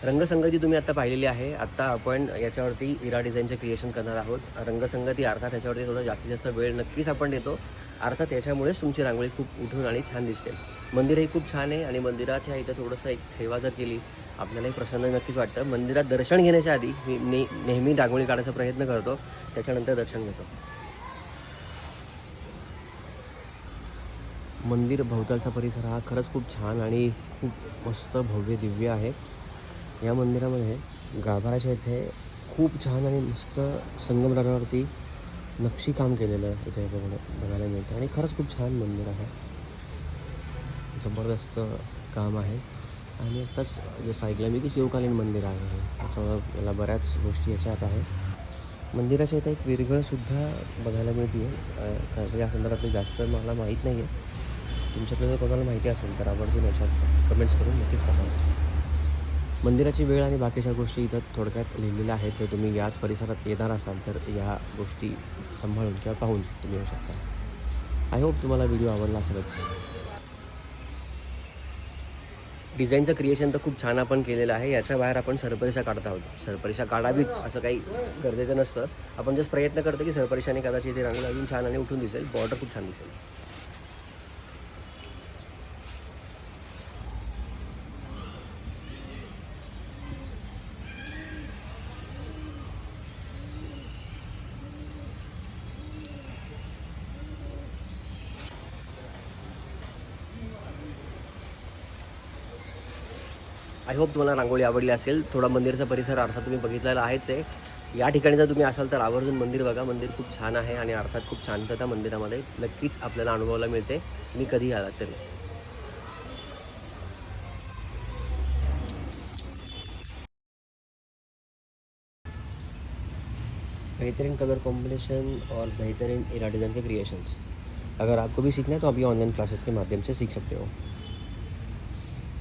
रंगसंगती तुम्ही आत्ता पाहिलेली आहे. आत्ता आपण याच्यावरती इरा डिझाईनचे क्रिएशन करणार आहोत. रंगसंगती अर्थात याच्यावरती थोडं जास्तीत जास्त वेळ नक्कीच आपण देतो. अर्थात याच्यामुळेच तुमची रांगोळी खूप उठून आणि छान दिसते. मंदिरही खूप छान आहे आणि मंदिराच्या इथं थोडंसं एक सेवा जर केली आपल्यालाही प्रसन्न नक्कीच वाटतं. मंदिरात दर्शन घेण्याच्या आधी मी नेहमी रांगोळी काढायचा प्रयत्न करतो, त्याच्यानंतर दर्शन घेतो. मंदिर भोवतालचा परिसर हा खरंच खूप छान आणि खूप मस्त भव्य दिव्य आहे. या मंदिरामध्ये गाभाऱ्याच्या इथे खूप छान आणि मस्त संगमरवरावरती नक्षीकाम केलेलं आहे इथे बघायला मिळतं आणि खरंच खूप छान मंदिर आहे. जबरदस्त काम आहे आणि आत्ताच जसं ऐकलं मी की शिवकालीन मंदिर आहे हे. त्याच्यामुळं याला बऱ्याच गोष्टी याच्यात आहे. मंदिराच्या इथे एक विरघळसुद्धा बघायला मिळते आहे. कारण या संदर्भातलं जास्त मला माहीत नाही आहे. तुमच्याकडे जर कोणाला माहिती असेल तर आवर्जून याच्यात कमेंट्स करून नक्कीच कळवा. मंदिराची वेळ आणि बाकीच्या गोष्टी इथं थोडक्यात लिहिलेल्या आहेत. जर तुम्ही याच परिसरात येणार असाल तर या गोष्टी सांभाळून किंवा पाहून तुम्ही येऊ शकता. आय होप तुम्हाला व्हिडिओ आवडला असेलच. डिझाईनचं क्रिएशन तर खूप छान आपण केलेलं आहे. याच्या बाहेर आपण सरपरीक्षा काढत आहोत. सरपरीक्षा काढावीच असं काही गरजेचं नसतं. आपण जस्ट प्रयत्न करतो की सरपरीक्षाने कदाचित इथे रांगोळी अजून छान आणि उठून दिसेल. बॉर्डर खूप छान दिसेल. आय होप तुम्हाला रांगोळी आवडली असेल. थोडा मंदिरचा परिसर अर्थात तुम्ही बघितलेला आहेच आहे. या ठिकाणी जर तुम्ही असाल तर आवर्जून मंदिर बघा. मंदिर खूप छान आहे आणि अर्थात खूप शांतता मंदिरामध्ये नक्कीच आपल्याला अनुभवायला मिळते. तुम्ही कधीही आलात तरी. बेहतरीन कलर कॉम्बिनेशन और बेहतरीन इरा डिज़ाइन के क्रिएशंस, अगर आपको भी सीखना है तो अभी ऑनलाइन क्लासेस के माध्यम से सीख सकते हो.